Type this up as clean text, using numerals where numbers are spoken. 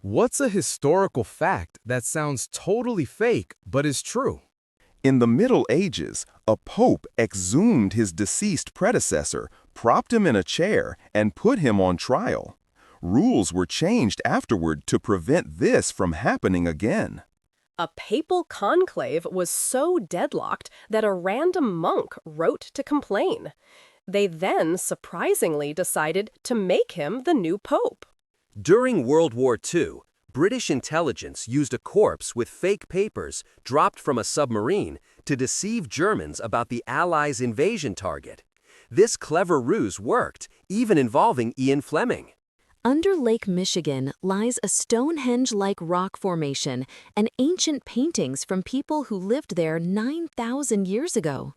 What's a historical fact that sounds totally fake but is true? In the Middle Ages, a pope exhumed his deceased predecessor, propped him in a chair, and put him on trial. Rules were changed afterward to prevent this from happening again. A papal conclave was so deadlocked that a random monk wrote to complain. They then surprisingly decided to make him the new pope. During World War II, British intelligence used a corpse with fake papers dropped from a submarine to deceive Germans about the Allies' invasion target. This clever ruse worked, even involving Ian Fleming. Under Lake Michigan lies a Stonehenge-like rock formation and ancient paintings from people who lived there 9,000 years ago.